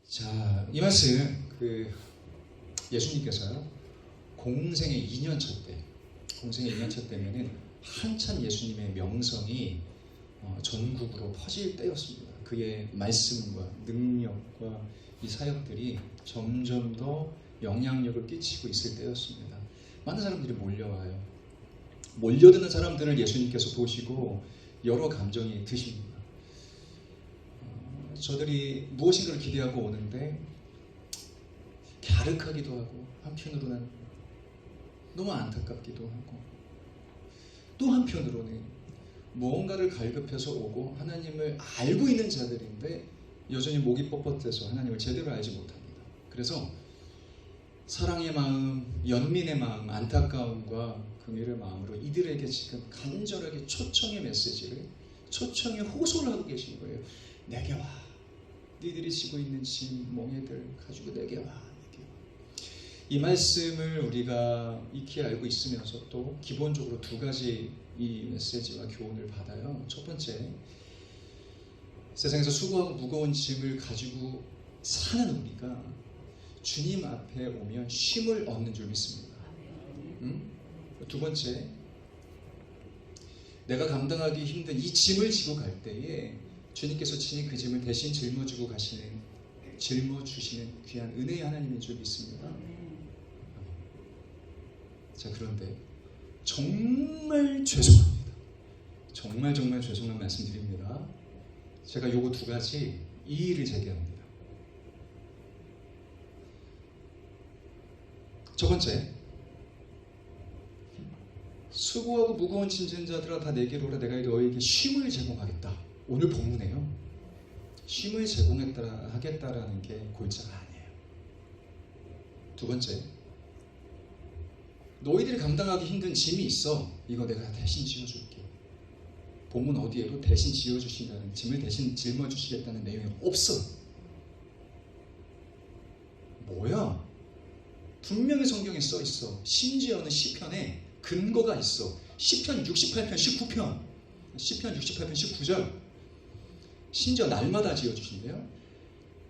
자, 이 말씀 예수님께서요 공생의 2년차 때면은 한참 예수님의 명성이 전국으로 퍼질 때였습니다. 그의 말씀과 능력과 이 사역들이 점점 더 영향력을 끼치고 있을 때였습니다. 많은 사람들이 몰려와요. 몰려드는 사람들을 예수님께서 보시고 여러 감정이 드십니다. 저들이 무엇인가를 기대하고 오는데 갸륵하기도 하고 한편으로는 너무 안타깝기도 하고 또 한편으로는 무언가를 갈급해서 오고 하나님을 알고 있는 자들인데 여전히 목이 뻣뻣해서 하나님을 제대로 알지 못합니다. 그래서 사랑의 마음, 연민의 마음, 안타까움과 긍휼의 마음으로 이들에게 지금 간절하게 초청의 메시지를, 초청의 호소를 하고 계신 거예요. 내게 와. 너희들이 지고 있는 짐, 멍에들 가지고 내게 와. 내게 와. 이 말씀을 우리가 익히 알고 있으면서 또 기본적으로 두 가지 이 메시지와 교훈을 받아요. 첫 번째, 세상에서 수고하고 무거운 짐을 가지고 사는 우리가 주님 앞에 오면 쉼을 얻는 줄 믿습니다. 두 번째, 내가 감당하기 힘든 이 짐을 지고 갈 때에 주님께서 친히 그 짐을 대신 짊어지고 짊어주시는 귀한 은혜의 하나님인 줄 믿습니다. 자, 그런데 정말 죄송합니다. 정말 죄송한 말씀드립니다. 제가 요거 두 가지 이의를 제기합니다. 첫 번째, 수고하고 무거운 짐진 자들아 다 내게로 오라. 내가 너희에게 쉼을 제공하겠다. 오늘 본문에요. 쉼을 제공하겠다라는 게 골자가 아니에요. 두 번째, 너희들이 감당하기 힘든 짐이 있어. 이거 내가 대신 지어줄게. 본문 어디에도 대신 지어주신다는, 짐을 대신 짊어주시겠다는 내용이 없어. 뭐야? 분명히 성경에 써 있어. 심지어는 시편에 근거가 있어. 시편 68편 19편, 시편 68편 19절. 심지어 날마다 지어주신대요.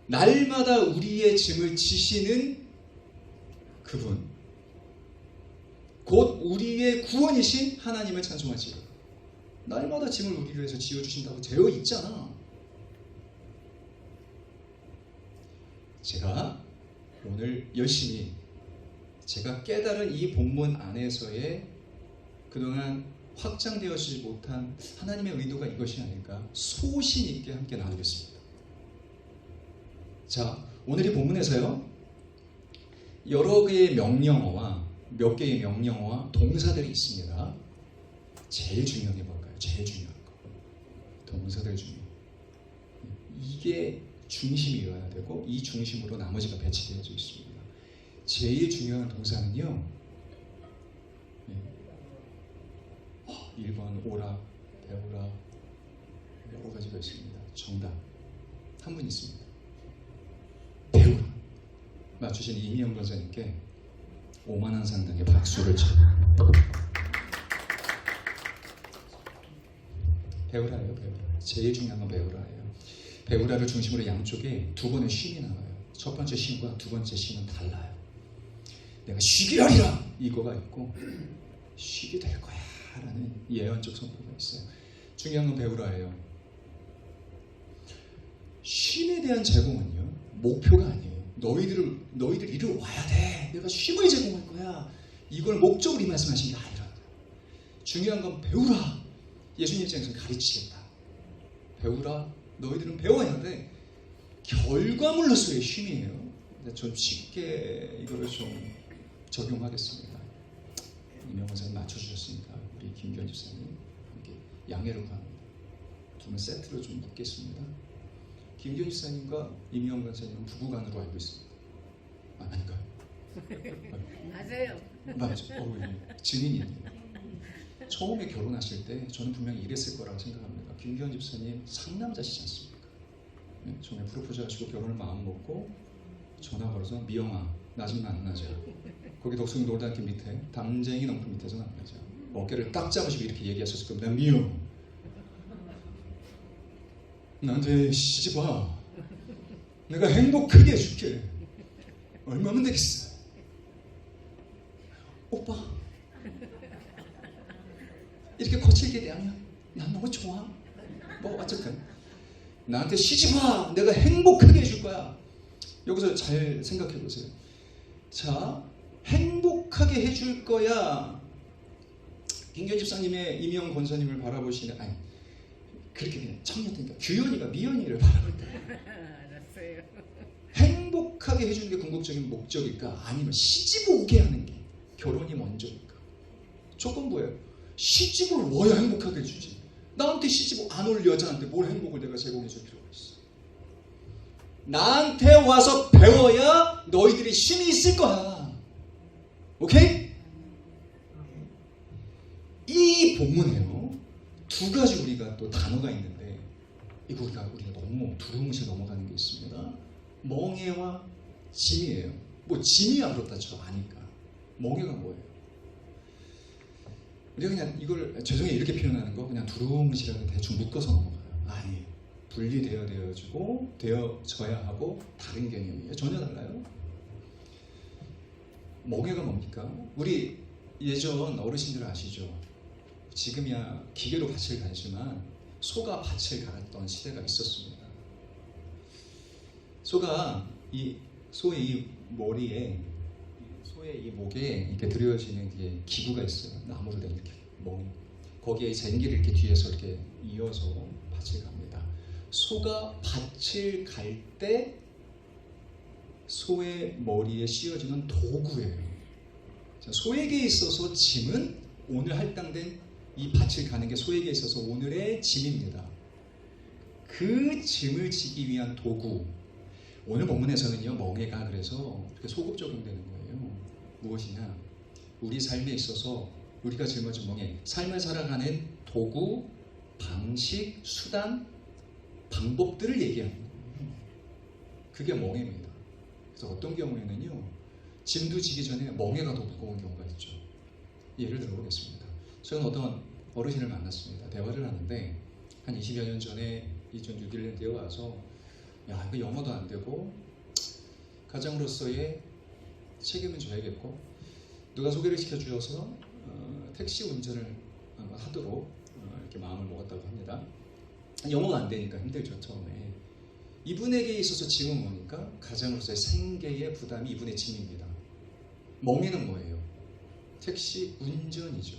날마다 우리의 짐을 지시는 그분, 곧 우리의 구원이신 하나님을 찬송하지요. 날마다 짐을 우리를 위해서 지어주신다고 되어 있잖아. 제가 오늘 열심히 제가 깨달은 이 본문 안에서의 그동안 확장되어지지 못한 하나님의 의도가 이것이 아닐까 소신 있게 함께 나누겠습니다. 자, 오늘 이 본문에서요 여러 개의 명령어와 몇 개의 명령어와 동사들이 있습니다. 제일 중요한 게 뭘까요? 제일 중요한 거. 동사들 중에 이게 중심이어야 되고 이 중심으로 나머지가 배치되어져 있습니다. 제일 중요한 동사는요 1번 오라, 배우라, 여러 가지가 있습니다. 정답 한 분 있습니다. 배우라 맞추신 이미영 권사님께 5만원 상당의 박수를 쳐. 배우라예요. 배우라. 제일 중요한 건 배우라예요. 배우라를 중심으로 양쪽에 두 번의 쉼이 나와요. 첫 번째 쉼과 두 번째 쉼은 달라요. 내가 쉬게 하리라 이거가 있고 쉬게 될 거야 라는 예언적 선포가 있어요. 중요한 건 배우라예요. 쉼에 대한 제공은요 목표가 아니에요. 너희들 이리 와야 돼. 내가 쉼을 제공할 거야. 이걸 목적으로 이 말씀하신 게 아니라 중요한 건 배우라. 예수님 입장에서는 가르치겠다. 배우라. 너희들은 배워야 돼. 결과물로서의 쉼이에요. 좀 쉽게 이거를 좀 적용하겠습니다. 이명 권사님 맞춰주셨으니까 우리 김기현 집사님 함께 양해를 구합니다. 두 분 세트로 좀 묻겠습니다. 김기현 집사님과 이명 권사님은 부부간으로 알고 있습니다. 아닌가요? 맞아요. 맞죠. 증인이에요. 처음에 결혼하실 때 저는 분명히 이랬을 거라고 생각합니다. 김기현 집사님 상남자시지 않습니까? 네, 처음에 프로포즈 하시고 결혼을 마음먹고 전화 걸어서 미영아 나 좀 만나자. 거기 덕숭이 놀단길 밑에 담쟁이 넝쿨 밑에서 만나자. 어깨를 딱 잡으시고 이렇게 얘기하셨을 겁니다. 미영 나한테 시집 와. 내가 행복하게 해줄게. 얼마면 되겠어? 오빠 이렇게 거칠게 대하면 난 너무 좋아. 뭐 어쨌든 나한테 시집와. 내가 행복하게 해줄 거야. 여기서 잘 생각해 보세요. 자, 행복하게 해줄 거야. 김기현 집사님의 이미영 권사님을 바라보시는, 아니 그렇게 그냥 청년이니까 규현이가 미연이를 바라볼 때 알았어요. 행복하게 해주는 게 궁극적인 목적일까? 아니면 시집 오게 하는 게 결혼이 먼저일까? 조건부예요. 시집을 와야 행복하게 해주지. 나한테 시집 안 올 여자한테 뭘 행복을 내가 제공해 줄 필요가 있어. 나한테 와서 배워야 너희들이 힘이 있을 거야. 오케이? 이 본문에요, 두 가지 우리가 또 단어가 있는데 이거 우리가 너무 두루뭉실 넘어가는 게 있습니다. 멍해와 짐이에요. 뭐 짐이야 그렇다 쳐 아니까. 멍해가 뭐예요? 우리가 그냥 이걸 죄송해요 이렇게 표현하는 거 그냥 두루뭉실하게 대충 묶어서 넘어가요. 아니, 분리되어지고 되어져야 하고 다른 개념이에요. 전혀 달라요. 멍해가 뭡니까? 우리 예전 어르신들 아시죠? 지금이야 기계로 밭을 갈지만 소가 밭을 갈았던 시대가 있었습니다. 소가 이 소의 머리에, 소의 이 목에 이렇게 들여지는 게 기구가 있어요. 나무로 된 이렇게 멍. 거기에 쟁기를 이렇게 뒤에서 이렇게 이어서 밭을 갑니다. 소가 밭을 갈 때 소의 머리에 씌워지는 도구예요. 자, 소에게 있어서 짐은 오늘 할당된 이 밭을 가는 게 소에게 있어서 오늘의 짐입니다. 그 짐을 지기 위한 도구. 오늘 본문에서는요, 멍해가 그래서 이렇게 소급 적용되는 거예요. 무엇이냐? 우리 삶에 있어서 우리가 짊어진 멍해, 삶을 살아가는 도구, 방식, 수단, 방법들을 얘기하는 거예요. 그게 멍해입니다. 그래서 어떤 경우에는요, 짐도 지기 전에 멍해가 더 무거운 경우가 있죠. 예를 들어보겠습니다. 저는 어떤 어르신을 만났습니다. 대화를 하는데 한 20여 년 전에 이전 뉴질랜드에 와서 야, 이거 영어도 안 되고 가장으로서의 책임은 져야겠고 누가 소개를 시켜주셔서 택시 운전을 하도록 이렇게 마음을 먹었다고 합니다. 영어가 안 되니까 힘들죠 처음에. 이분에게 있어서 짐은 뭐니까? 가장으로서의 생계의 부담이 이분의 짐입니다. 멍해는 뭐예요? 택시 운전이죠.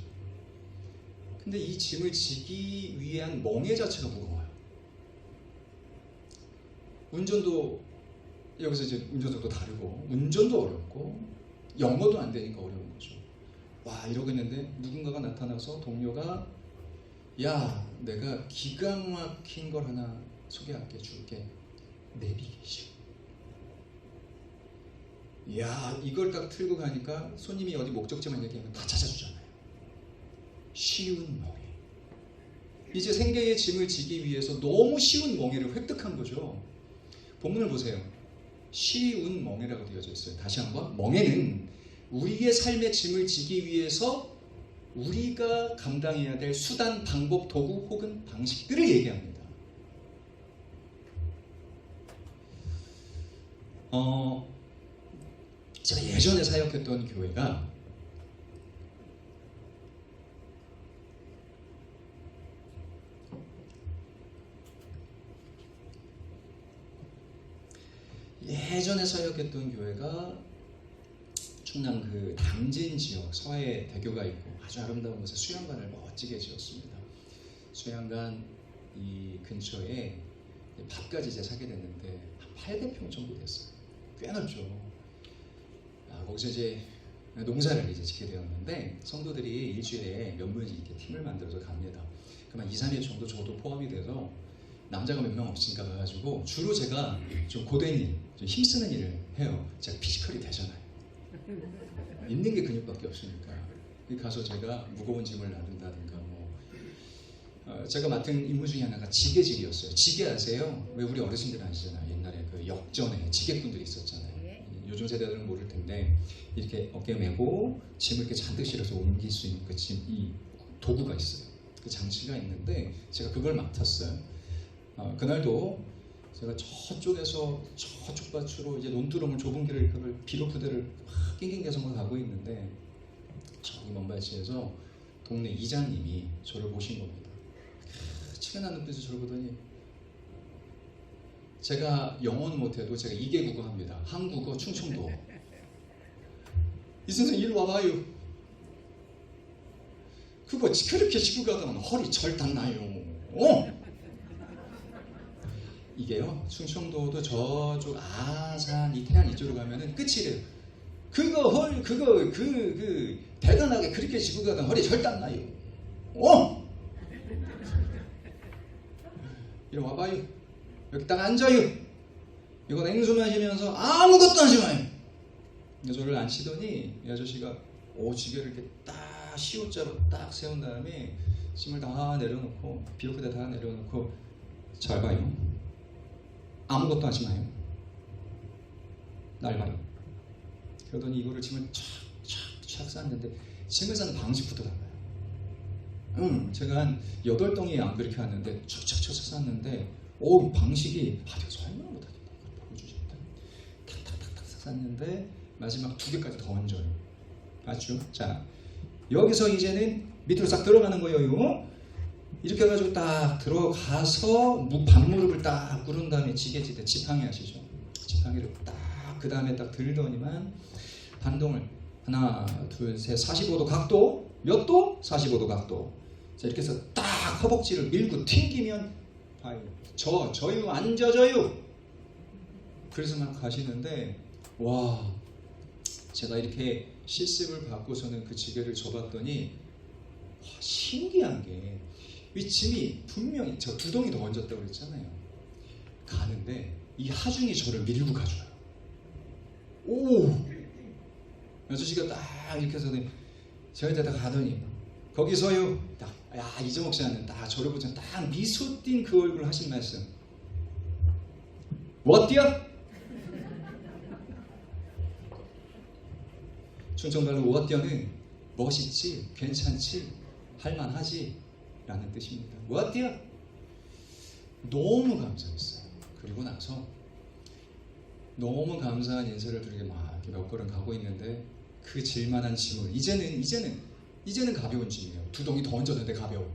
근데 이 짐을 지기 위한 멍해 자체가 무거워요. 운전도 여기서 이제 운전석도 다르고 운전도 어렵고 영어도 안 되니까 어려운 거죠. 와, 이러고 있는데 누군가가 나타나서 동료가 야, 내가 기가 막힌 걸 하나 소개할게 줄게. 내비게이션. 야, 이걸 딱 틀고 가니까 손님이 어디 목적지만 얘기하면 다 찾아주잖아요. 쉬운 멍해. 이제 생계의 짐을 지기 위해서 너무 쉬운 멍해를 획득한 거죠. 본문을 보세요. 쉬운 멍해라고 되어져 있어요. 다시 한번, 멍해는 우리의 삶의 짐을 지기 위해서 우리가 감당해야 될 수단, 방법, 도구 혹은 방식들을 얘기합니다. 제가 예전에 사역했던 교회가 충남 그 당진 지역 서해 대교가 있고 아주 아름다운 곳에 수양관을 멋지게 지었습니다. 수양관 이 근처에 밭까지 이제 사게 됐는데 한 800평 정도 됐어요. 꽤 넓죠. 거기서 이제 농사를 이제 짓게 되었는데 성도들이 일주일에 몇 분 이렇게 팀을 만들어서 갑니다. 그러면 2, 3일 정도 저도 포함이 돼서 남자가 몇 명 없으니까 가가지고 주로 제가 좀 고된 일, 좀 힘쓰는 일을 해요. 제가 피지컬이 되잖아요. 있는 게 근육밖에 없으니까. 가서 제가 무거운 짐을 나른다든가 제가 맡은 임무 중에 하나가 지게질이었어요. 지게 아세요? 왜 우리 어르신들 아시잖아요. 옛날에 그 역전에 지게꾼들이 있었잖아요. 요즘 세대들은 모를 텐데 이렇게 어깨에 메고 짐을 이렇게 잔뜩 실어서 옮길 수 있는 그 짐, 이 도구가 있어요. 그 장치가 있는데 제가 그걸 맡았어요. 그날도 제가 저쪽에서 저쪽 밭으로 이제 논두렁을 좁은 길을 비료부대를 낑낑대서 가고 있는데 저기 먼 밭에서 동네 이장님이 저를 보신 겁니다. 치근한 눈빛으로 저를 보더니 제가 영어는 못해도 제가 2개 국어 합니다. 한국어, 충청도. 이 선생 이리 와봐요. 그거 그렇게 시고 가다면 허리 절단 나요. 이게요, 충청도도 저쪽 아산 이태안 이쪽으로 가면은 끝이래요. 그거 대단하게 그렇게 시고 가다면 허리 절단 나요. 이리 와봐요. 여기 딱 앉아요. 이거 냉수 마시면서 아무것도 하지 마요. 저를 앉히더니 이 아저씨가 지게를 이렇게 딱 시옷자로 딱 세운 다음에 짐을 다 내려놓고 비료부대 다 내려놓고 잘 봐요. 아무것도 하지 마요. 날 봐요. 그러더니 이거를 짐을 촥촥촥 쌌는데 짐을 싸는 방식부터 달라요. 제가 한 8덩이 안 그렇게 왔는데 촥촥촥 쌌는데 방식이 내가 설명 못하겠다. 이걸 보여주셨다. 탁탁탁탁 쌌는데 마지막 2개까지 더 얹어요. 맞죠? 자, 여기서 이제는 밑으로 싹 들어가는 거예요. 이렇게 해가지고 딱 들어가서 반무릎을 딱 구른 다음에 지게지대 지팡이 아시죠? 지팡이를 딱 그 다음에 딱 들더니만 반동을 하나 둘 셋 45도 각도 몇 도? 45도 각도. 자, 이렇게 해서 딱 허벅지를 밀고 튕기면 봐요. 저요 안 젖어요. 그래서 막 가시는데 와, 제가 이렇게 실습을 받고서는 그 지게를 접었더니 신기한 게 이 짐이 분명히 저 2덩이 더 얹었다고 그랬잖아요. 가는데 이 하중이 저를 밀고 가줘요. 아저씨가 딱 이렇게 해서 제가 이제 다 가더니 거기서요 딱 이정옥 씨는 딱 저를 보자 딱 미소 띈 그 얼굴 하신 말씀. 워띠야? 충청말로 워띠야는 멋있지, 괜찮지, 할만하지 라는 뜻입니다. 워띠야? 너무 감사했어요. 그리고 나서 너무 감사한 인사를 드리게 막 몇 걸음 가고 있는데 그 질만한 짐을 이제는 가벼운 짐이에요. 2덩이 더 얹었는데 가벼워.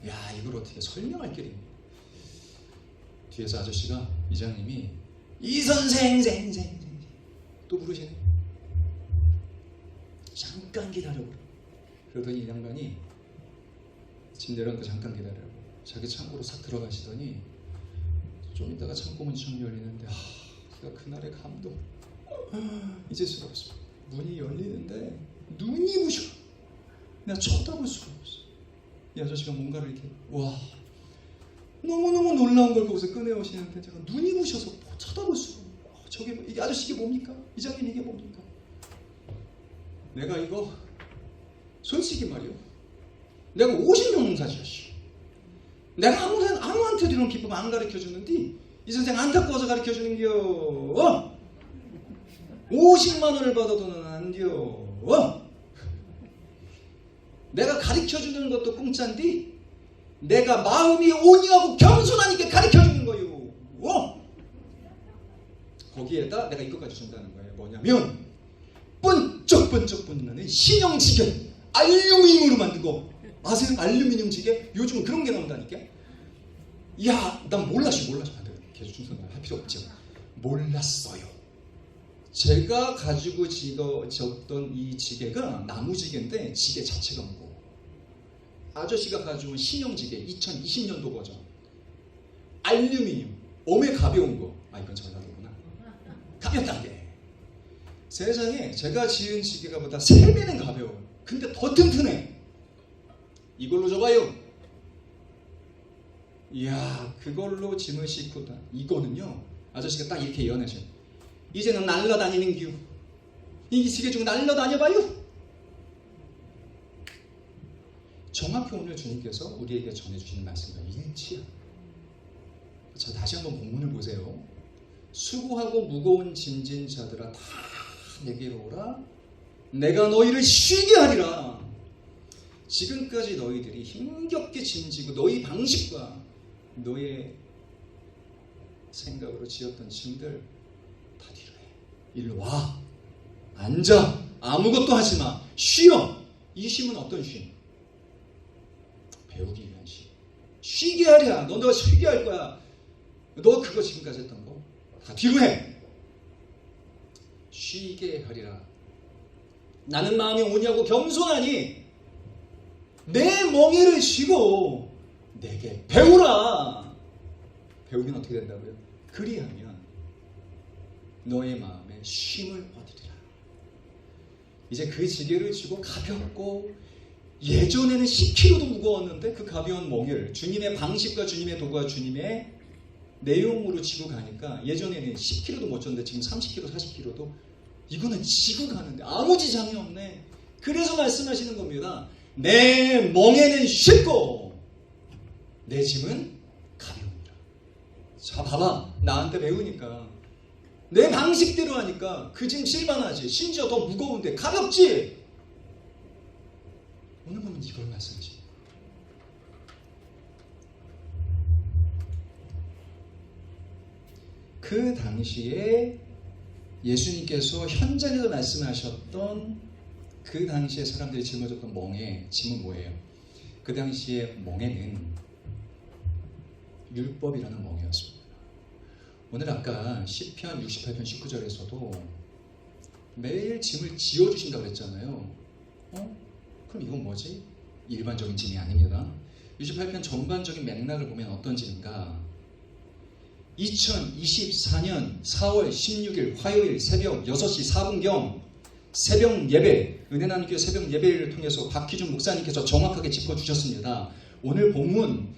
야, 이걸 어떻게 설명할 길이. 뒤에서 아저씨가 이장님이 이 선생 또 부르시네. 잠깐 기다려보라. 그러더니 이 양반이 짐 내려놓고 잠깐 기다려고 자기 창고로 싹 들어가시더니 좀 이따가 창고 문이 좀 열리는데 제가 그날의 감동 잊을 수가 없습니다. 문이 열리는데 눈이 부셔. 내가 쳐다볼 수가 없어. 이 아저씨가 뭔가를 이렇게 너무너무 놀라운 걸 거기서 꺼내오시는데 제가 눈이 부셔서 쳐다볼 수가 없어. 이 아저씨 이게 뭡니까? 이장님 이게 뭡니까? 내가 이거 솔직히 말이요, 내가 50명 농사지었어. 내가 아무한테도 이런 기법 안 가르쳐주는데 이 선생 안타까워서 가르쳐주는겨. 50만 원을 받아도는 안겨. 내가 가르쳐주는 것도 공짜인데 내가 마음이 온유하고 겸손하니까 가르쳐주는 거요. 거기에다 내가 이것까지 준다는 거예요. 뭐냐면 번쩍번쩍 빛나는 신형지게 알루미늄으로 만든 거 아세요? 알루미늄 지게? 요즘은 그런 게 나온다니까. 야, 난 몰랐어. 계속 충성을 할 필요 없죠. 몰랐어요. 제가 가지고 졌던 이 지게가 나무 지게인데 지게 자체가 무거워. 아저씨가 가져온 신형지게 2020년도 버전 알루미늄 엄에 가벼운 거. 이건 전라도구나. 가볍다는 게 세상에 제가 지은 지게가 보다 3배는 가벼워요. 근데 더 튼튼해. 이걸로 줘봐요. 이야, 그걸로 짐을 싣고 이거는요, 아저씨가 딱 이렇게 예언하셔요. 이제는 날라다니는 겨. 이 지게 중 날라다녀봐요. 정확히 오늘 주님께서 우리에게 전해주시는 말씀과 일치야. 자, 다시 한번 본문을 보세요. 수고하고 무거운 짐진 자들아 다 내게로 오라. 내가 너희를 쉬게 하리라. 지금까지 너희들이 힘겹게 짐지고 너희 방식과 너의 생각으로 지었던 짐들 다 뒤로 해. 일로 와. 앉아. 아무것도 하지 마. 쉬어. 이 쉼은 어떤 쉼? 배우기 위한 쉼. 쉬게 하랴. 너 쉬게 할 거야. 너 그거 지금까지 했던 거 다 뒤로 해. 쉬게 하리라. 나는 마음이 오냐고 겸손하니 내 멍에를 쉬고 내게 배우라. 배우면 어떻게 된다고요? 그리하면 너의 마음에 쉼을 얻으리라. 이제 그 지게를 쥐고 가볍고, 예전에는 10kg도 무거웠는데 그 가벼운 멍에를 주님의 방식과 주님의 도구와 주님의 내용으로 지고 가니까, 예전에는 10kg도 못 졌는데 지금 30kg, 40kg도 이거는 지고 가는데 아무 지장이 없네. 그래서 말씀하시는 겁니다. 내 멍에는 쉽고 내 짐은 가벼우니라. 자, 봐봐. 나한테 배우니까 내 방식대로 하니까 그 짐 실만하지. 심지어 더 무거운데 가볍지. 오늘 보면 이걸 말씀하시는 거예요. 그 당시에 예수님께서 현장에서 말씀하셨던 그 당시에 사람들이 짊어졌던 멍에, 짐은 뭐예요? 그 당시에 멍에는 율법이라는 멍에였습니다. 오늘 아까 시편 68편 19절에서도 매일 짐을 지어주신다고 했잖아요. 그럼 이건 뭐지? 일반적인 짐이 아닙니다. 68편 전반적인 맥락을 보면 어떤 짐인가? 2024년 4월 16일 화요일 새벽 6시 4분경 새벽 예배, 은혜나눔교회 새벽 예배를 통해서 박희준 목사님께서 정확하게 짚어주셨습니다. 오늘 본문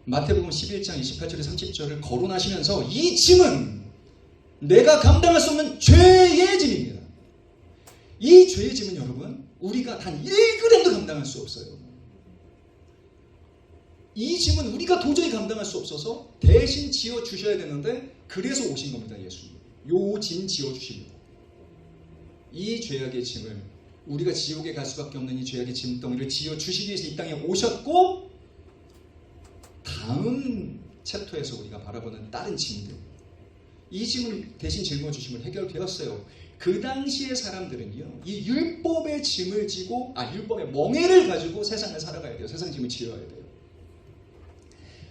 마태복음 11장 28절에 30절을 거론하시면서 이 짐은 내가 감당할 수 없는 죄의 짐입니다. 이 죄의 짐은 여러분, 우리가 단 1g도 감당할 수 없어요. 이 짐은 우리가 도저히 감당할 수 없어서 대신 지어주셔야 되는데, 그래서 오신 겁니다. 예수님. 요 짐 지어주시려고. 이 죄악의 짐을, 우리가 지옥에 갈 수밖에 없는 이 죄악의 짐덩이를 지어주시기 위해서 이 땅에 오셨고, 다음 챕터에서 우리가 바라보는 다른 짐들, 이 짐을 대신 짊어주심을 해결되었어요. 그 당시의 사람들은요, 이 율법의 짐을 지고, 율법의 멍에를 가지고 세상을 살아가야 돼요. 세상 짐을 지어야 돼요.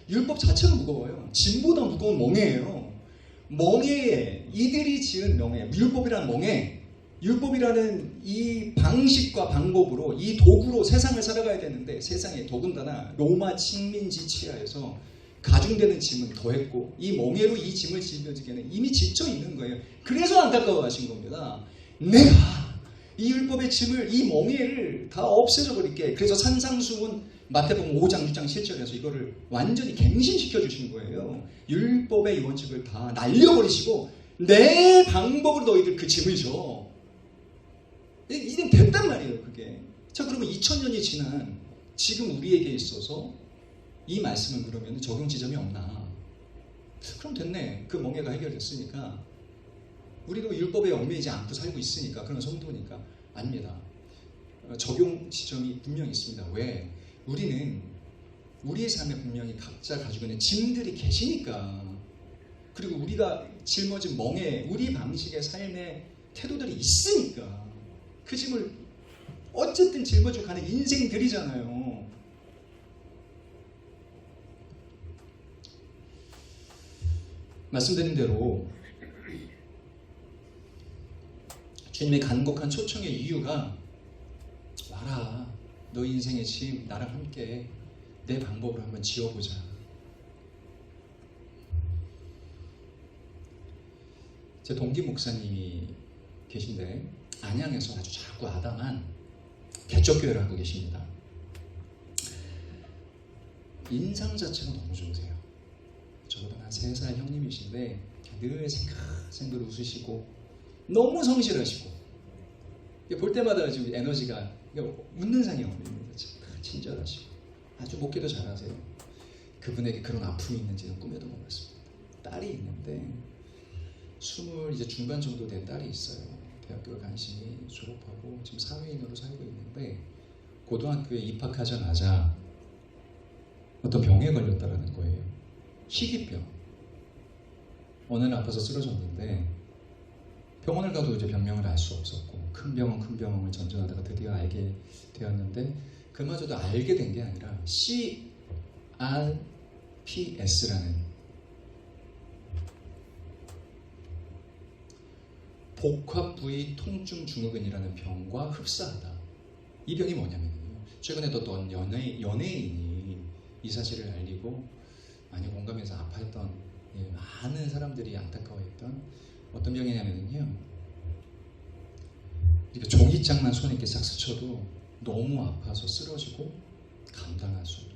율법 자체가 무거워요. 짐보다 무거운 멍에예요. 멍에에 이들이 지은 멍에, 율법이라는 멍에, 율법이라는 이 방식과 방법으로, 이 도구로 세상을 살아가야 되는데, 세상에 더군다나 로마 식민지 치하에서 가중되는 짐은 더했고, 이 멍에로 이 짐을 지어지기에는 이미 지쳐 있는 거예요. 그래서 안타까워 하신 겁니다. 내가 이 율법의 짐을, 이 멍에를 다 없애져 버릴게. 그래서 산상수훈 마태복음 5장 6장 7절에서 이거를 완전히 갱신시켜 주신 거예요. 율법의 이 원칙을 다 날려버리시고 내 방법으로 너희들 그 짐을 져. 이젠 됐단 말이에요. 그게. 자, 그러면 2000년이 지난 지금 우리에게 있어서 이 말씀을 그러면 적용 지점이 없나? 그럼 됐네. 그 멍해가 해결됐으니까 우리도 율법에 얽매이지 않고 살고 있으니까, 그런 성도니까. 아닙니다. 적용 지점이 분명히 있습니다. 왜? 우리는 우리의 삶에 분명히 각자 가지고 있는 짐들이 계시니까, 그리고 우리가 짊어진 멍에 우리 방식의 삶의 태도들이 있으니까 그 짐을 어쨌든 짊어지고 가는 인생들이잖아요. 말씀드린 대로 주님의 간곡한 초청의 이유가, 와라, 너 인생의 짐 나랑 함께 내 방법으로 한번 지어보자. 제 동기 목사님이 계신데 안양에서 아주 작고 아담한 개척교회를 하고 계십니다. 인상 자체가 너무 좋으세요. 저보다 한 3살 형님이신데 늘 생글 웃으시고 너무 성실하시고, 볼 때마다 지금 에너지가, 웃는 상이 없습니다. 친절하시고 아주 목회도 잘하세요. 그분에게 그런 아픔이 있는지는 꿈에도 몰랐습니다. 딸이 있는데 20 이제 중반 정도 된 딸이 있어요. 대학교 간신히 졸업하고 지금 사회인으로 살고 있는데, 고등학교에 입학하자마자 어떤 병에 걸렸다라는 거예요. 희귀병. 어느 날 아파서 쓰러졌는데 병원을 가도 이제 병명을 알 수 없었고 큰 병원을 전전하다가 드디어 알게 되었는데 그마저도 알게 된 게 아니라 CRPS라는 복합부위 통증 증후군이라는 병과 흡사하다. 이 병이 뭐냐면요. 최근에 어떤 연예인이 이 사실을 알리고 많이 공감해서 아파했던 많은 사람들이 안타까워했던 어떤 병이냐면요. 이렇게 종이장만 손에 이렇게 싹 스쳐도 너무 아파서 쓰러지고 감당할 수 없고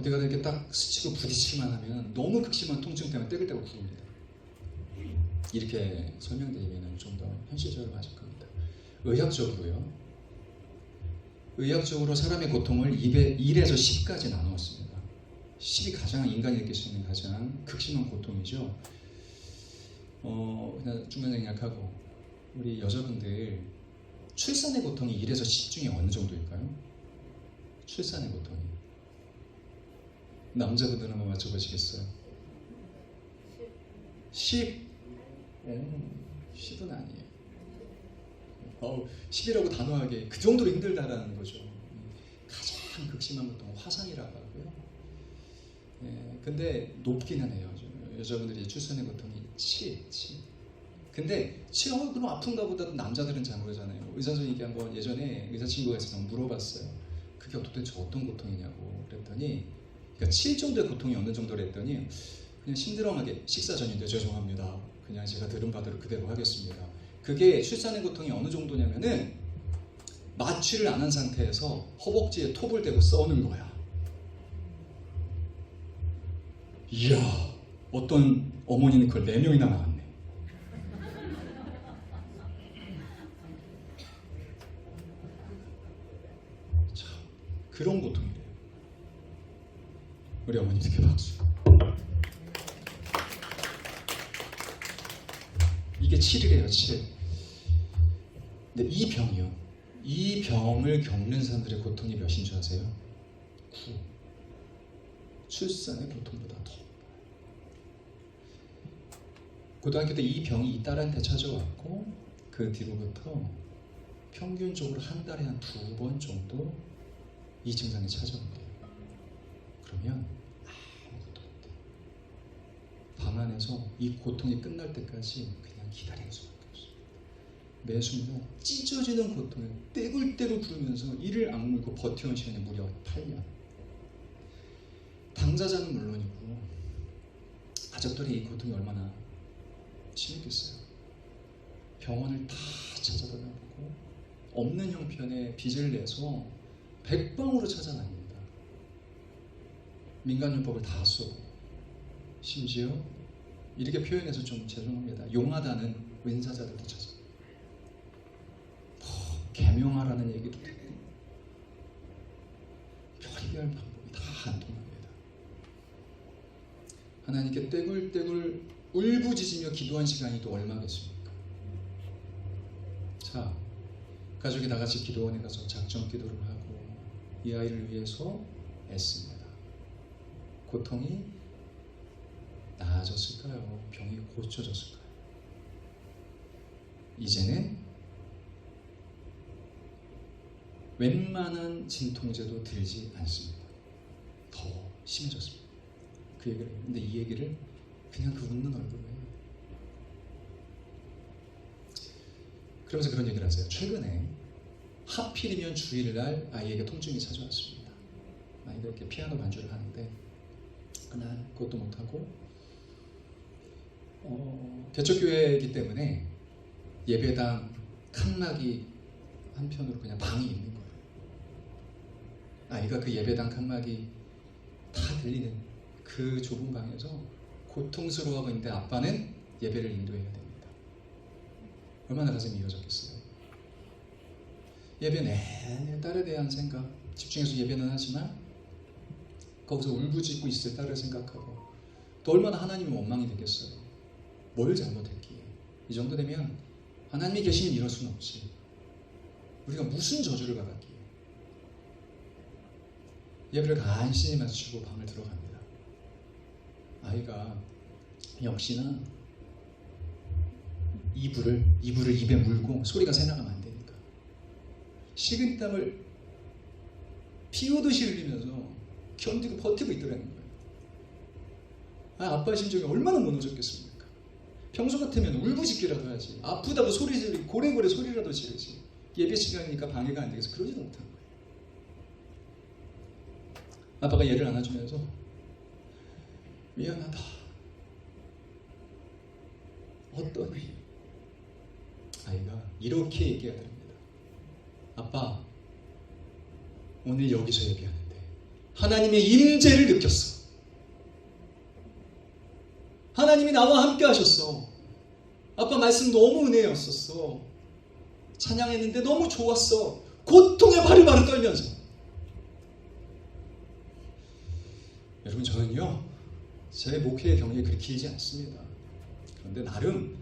어디가 이렇게 딱 스치고 부딪히기만 하면 너무 극심한 통증 때문에 떼글떼글 구릅니다. 이렇게 설명드리면 좀 더 현실적으로 맞을 겁니다. 의학적으로 사람의 고통을 1에서 10까지 나누었습니다. 10이 가장 인간이 느낄 수 있는 가장 극심한 고통이죠. 그냥 중간생략하고 우리 여자분들 출산의 고통이 1에서 10 중에 어느 정도일까요? 출산의 고통이 남자분들 한번 맞춰보시겠어요? 10? 10은 아니에요. 10이라고 단호하게 그 정도로 힘들다라는 거죠. 가장 극심한 고통은 화상이라고 하고요. 근데 높기는 해요. 여자분들이 출산의 고통이 7. 근데 7, 그럼 아픈가 보다 남자들은 잘 모르잖아요. 의사 선생님께 한번 예전에 의사 친구가 있어서 물어봤어요. 그게 도대체 어떤 고통이냐고 그랬더니 그러니까 7 정도의 고통이 어느 정도로 했더니 그냥 심드렁하게 식사 전인데 죄송합니다. 그냥 제가 들은 바대로 그대로 하겠습니다. 그게 출산의 고통이 어느 정도냐면은 마취를 안 한 상태에서 허벅지에 톱을 대고 써는 거야. 이야, 어떤 어머니는 그걸 4명이나 나왔네. 참, 그런 고통이래요. 우리 어머니께 박수. 이게 7이래요, 7. 근데 이 병을 겪는 사람들의 고통이 몇인 줄 아세요? 9. 출산의 고통보다 더. 고등학교 때 이 병이 이 딸한테 찾아왔고 그 뒤로부터 평균적으로 한 달에 한 2번 정도 이 증상이 찾아온대요. 그러면 아무것도 못해. 방 안에서 이 고통이 끝날 때까지 그냥 기다리는 수밖에 없어요. 매 순간 찢어지는 고통에 떼굴떼굴 구르면서 이를 악물고 버텨온 시간이 무려 8년. 당사자는 물론이고 가족들이 이 고통이 얼마나 심했겠어요. 병원을 다 찾아다녀보고 없는 형편에 빚을 내서 백방으로 찾아다닙니다. 민간요법을 다 쓰고 심지어 이렇게 표현해서 좀 죄송합니다. 용하다는 은사자들도 찾아 개명하라는 얘기도 듣고 별의별 방법이 다 안 통합니다. 하나님께 떼굴떼굴 울부짖으며 기도한 시간이 또 얼마겠습니까? 자, 가족이 다 같이 기도원에 가서 작정 기도를 하고 이 아이를 위해서 애씁니다. 고통이 나아졌을까요? 병이 고쳐졌을까요? 이제는 웬만한 진통제도 들지 않습니다. 더 심해졌습니다. 그 얘기를 해요. 근데 이 얘기를 그냥 그 웃는 얼굴로 해요. 그러면서 그런 얘기를 하세요. 최근에 하필이면 주일날 아이에게 통증이 찾아왔습니다. 아이가 이렇게 피아노 반주를 하는데 그날 그것도 못하고 개척교회이기 때문에 예배당 칸막이 한편으로 그냥 방이 있는 거예요. 아이가 그 예배당 칸막이 다 들리는 그 좁은 방에서 고통스러워하고 있는데 아빠는 예배를 인도해야 됩니다. 얼마나 가슴이 미어졌겠어요. 예배 내내 딸에 대한 생각, 집중해서 예배는 하지만 거기서 울부짖고 있을 딸을 생각하고 또 얼마나 하나님이 원망이 되겠어요. 뭘 잘못했기에. 이 정도 되면 하나님이 계시면 이럴 수는 없지. 우리가 무슨 저주를 받았기에. 예배를 간신히 마치고 방을 들어갑니다. 아이가 역시나 이불을 입에 물고 소리가 새나가면 안 되니까 식은땀을 피우듯이 흘리면서 견디고 버티고 있더라는 거예요. 아빠의 심정이 얼마나 무너졌겠습니까? 평소 같으면 울부짖기라도 하지, 아프다고 소리 지르고 고래고래 소리라도 지르지, 예배 시간이니까 방해가 안 되겠어 그러지도 못한 거예요. 아빠가 얘를 안아주면서 미안하다, 어떠니? 아이가 이렇게 얘기해야 됩니다. 아빠, 오늘 여기서 예배하는데 하나님의 임재를 느꼈어. 하나님이 나와 함께 하셨어. 아빠 말씀 너무 은혜였었어. 찬양했는데 너무 좋았어. 고통에 바리바리 떨면서. 여러분, 저는요 제 목회의 경력이 그렇게 길지 않습니다. 그런데 나름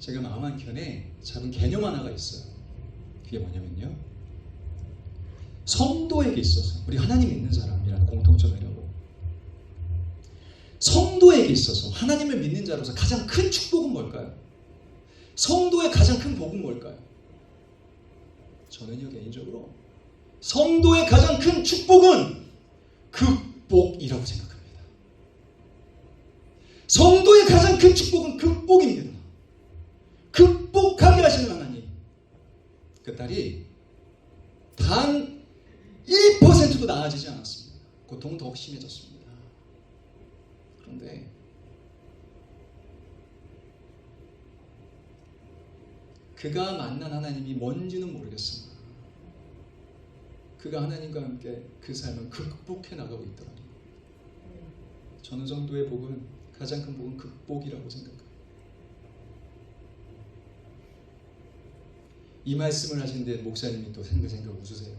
제가 마음 한켠에 잡은 개념 하나가 있어요. 그게 뭐냐면요, 성도에게 있어서, 우리 하나님 믿는 사람이라는 공통점이라고, 성도에게 있어서 하나님을 믿는 자로서 가장 큰 축복은 뭘까요? 성도의 가장 큰 복은 뭘까요? 저는요 개인적으로 성도의 가장 큰 축복은 극복이라고 생각합니다. 성도의 가장 큰 축복은 극복입니다. 극복하게 하시는 하나님. 그 딸이 단 1%도 나아지지 않았습니다. 고통은 더욱 심해졌습니다. 그런데 그가 만난 하나님이 뭔지는 모르겠으나 그가 하나님과 함께 그 삶을 극복해 나가고 있더라니. 저는 성도의 복은, 가장 큰 복은 극복이라고 생각합니다. 이 말씀을 하시는데 목사님이 또 생각 웃으세요.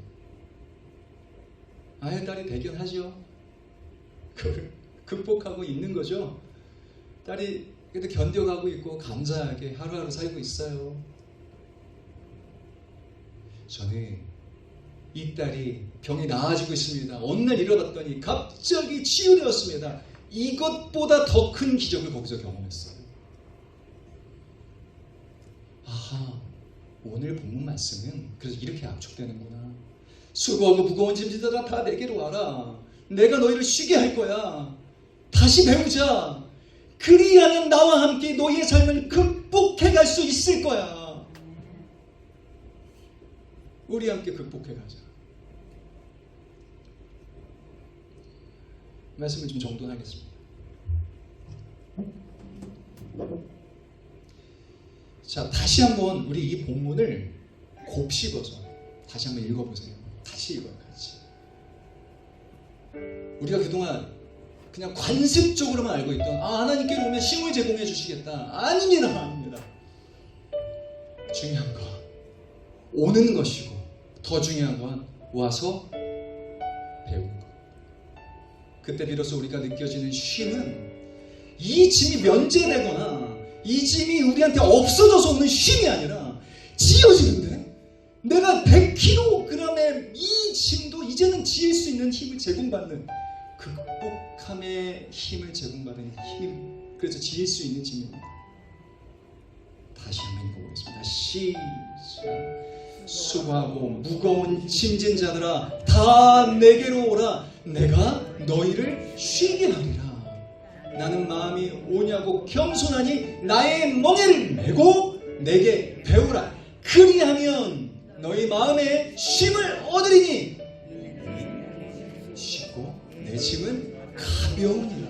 아예 딸이 대견하죠. 그걸 극복하고 있는 거죠. 딸이 그래도 견뎌가고 있고 감사하게 하루하루 살고 있어요. 저는 이 딸이 병이 나아지고 있습니다. 어느 날 일어났더니 갑자기 치유되었습니다. 이것보다 더 큰 기적을 거기서 경험했어요. 아하, 오늘 본문 말씀은 그래서 이렇게 압축되는구나. 수고하고 무거운 짐지들아 다 내게로 와라. 내가 너희를 쉬게 할 거야. 다시 배우자. 그리하면 나와 함께 너희의 삶을 극복해 갈 수 있을 거야. 우리 함께 극복해 가자. 말씀을 좀 정돈하겠습니다. 자, 다시 한번 우리 이 본문을 곱씹어서 다시 한번 읽어보세요. 다시 읽어요, 같이. 우리가 그동안 그냥 관습적으로만 알고 있던, 하나님께로 오면 힘을 제공해 주시겠다. 아닙니다. 중요한 건 오는 것이고, 더 중요한 건 와서 배우는 것. 그때 비로소 우리가 느껴지는 쉼은 이 짐이 면제되거나 이 짐이 우리한테 없어져서 오는 쉼이 아니라 지어지는데, 내가 100kg의 이 짐도 이제는 지을 수 있는 힘을 제공받는, 극복함의 힘을 제공받는 힘, 그래서 지을 수 있는 짐입니다. 다시 한번 읽어보겠습니다. 시작. 수고하고 무거운 짐진 자들아 다 내게로 오라. 내가 너희를 쉬게 하리라. 나는 마음이 오냐고 겸손하니 나의 멍에를 메고 내게 배우라. 그리하면 너희 마음에 쉼을 얻으리니 쉽고 내 짐은 가벼우니라.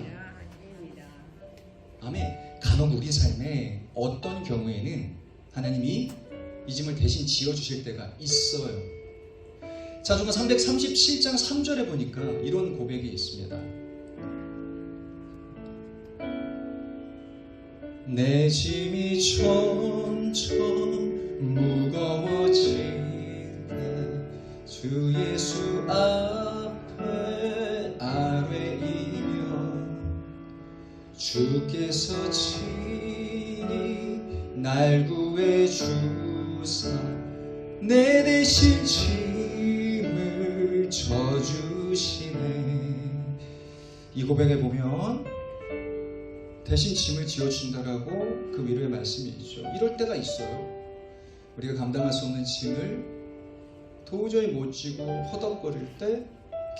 아멘. 간혹 우리 삶에 어떤 경우에는 하나님이 이 짐을 대신 지어주실 때가 있어요. 자중가 337장 3절에 보니까 이런 고백이 있습니다. 내 짐이 점점 무거워질 때 주 예수 앞에 아뢰이며 주께서 친히 날 구해 주사 내 대신 짐을 져주시네. 이 고백에 보면 대신 짐을 지어준다라고 그 위로의 말씀이 있죠. 이럴 때가 있어요. 우리가 감당할 수 없는 짐을 도저히 못 지고 허덕거릴 때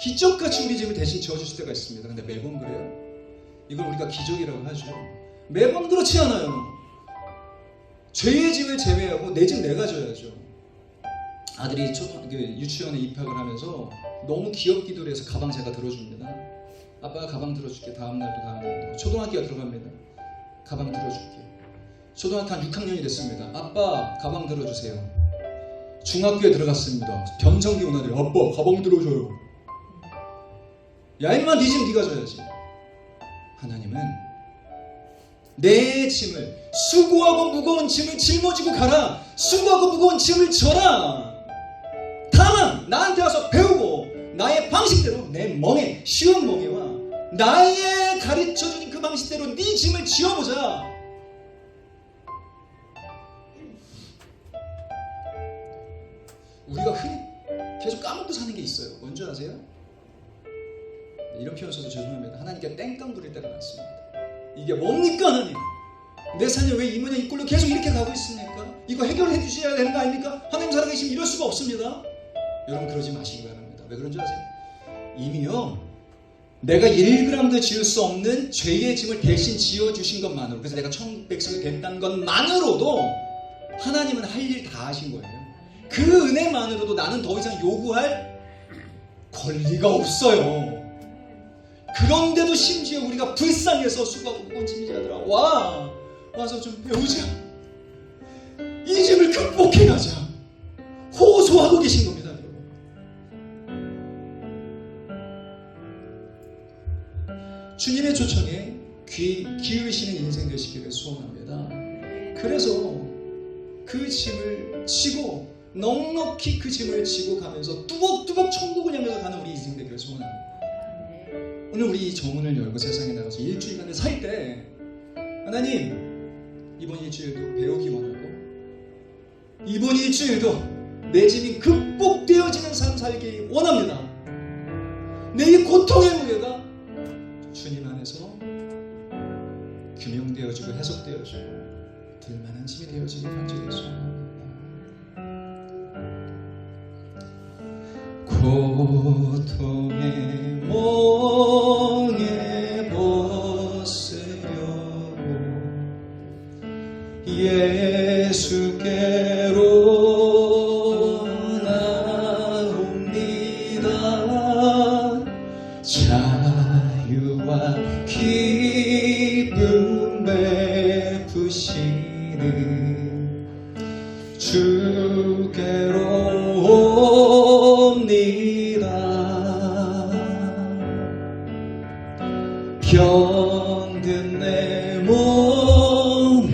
기적같이 우리 짐을 대신 지어주실 때가 있습니다. 근데 매번 그래요? 이걸 우리가 기적이라고 하죠. 매번 그렇지 않아요. 죄의 짐을 제외하고 내 짐 내가 져야죠. 아들이 유치원에 입학을 하면서 너무 귀엽기도 해서 가방 제가 들어줍니다. 아빠가 가방 들어줄게. 다음날도 초등학교가 들어갑니다. 가방 들어줄게. 초등학교 한 6학년이 됐습니다. 아빠 가방 들어주세요. 중학교에 들어갔습니다. 변성기 오나들 아빠 가방 들어줘요. 야 임마 네 짐 네가 져야지. 하나님은 내 짐을, 수고하고 무거운 짐을 짊어지고 가라. 수고하고 무거운 짐을 져라. 다만 나한테 와서 배우고 나의 방식대로 내 멍에, 쉬운 멍에와 나의 가르쳐주는 그 방식대로 네 짐을 지어보자. 우리가 흔히 계속 까먹고 사는 게 있어요. 뭔지 아세요? 이런 표현 써도 죄송합니다. 하나님께 땡깡 부릴 때가 많습니다. 이게 뭡니까 하나님? 내 삶이 왜 이 모양 이 꼴로 계속 이렇게 가고 있습니까? 이거 해결해 주셔야 되는 거 아닙니까? 하나님 살아계시면 이럴 수가 없습니다. 여러분 그러지 마시기 바랍니다. 왜 그런 줄 아세요? 이미요 내가 1g도 지을 수 없는 죄의 짐을 대신 지어주신 것만으로, 그래서 내가 천국 백성이 됐다는 것만으로도 하나님은 할 일 다 하신 거예요. 그 은혜만으로도 나는 더 이상 요구할 권리가 없어요. 그런데도 심지어 우리가 불쌍해서 수고하고 무거운 짐이 자들아 와서 좀 배우자. 이 짐을 극복해가자. 호소하고 계신 겁니다. 여러분. 주님의 초청에 귀 기울이시는 인생 되시기를 소원합니다. 그래서 그 짐을 지고 넉넉히 그 짐을 지고 가면서 뚜벅뚜벅 천국을 향해서 가는 우리 인생 되기를 소원합니다. 오늘 우리 이 정문을 열고 세상에 나가서 일주일간을 살 때 하나님 이번 일주일도 배우기 원하고 이번 일주일도 내 짐이 극복되어지는 삶 살기 원합니다. 내 이 고통의 무게가 주님 안에서 규명되어지고 해석되어지고 들만한 짐이 되어지길 간절히 소원합니다. 고통의 멍에 벗으려고 예수께로 나옵니다. 자유와 기쁨 베푸시는 주께로 옵니다. 병든 내 몸이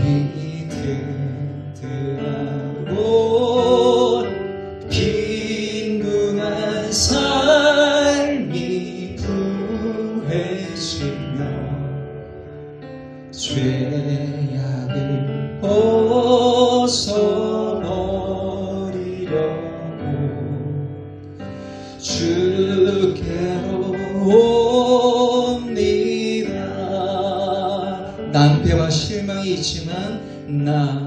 든든하고 빈궁한 삶이 부해지며 죄악을 벗어버리려고 주께로 옵니다. 낭패와 실망이 있지만 나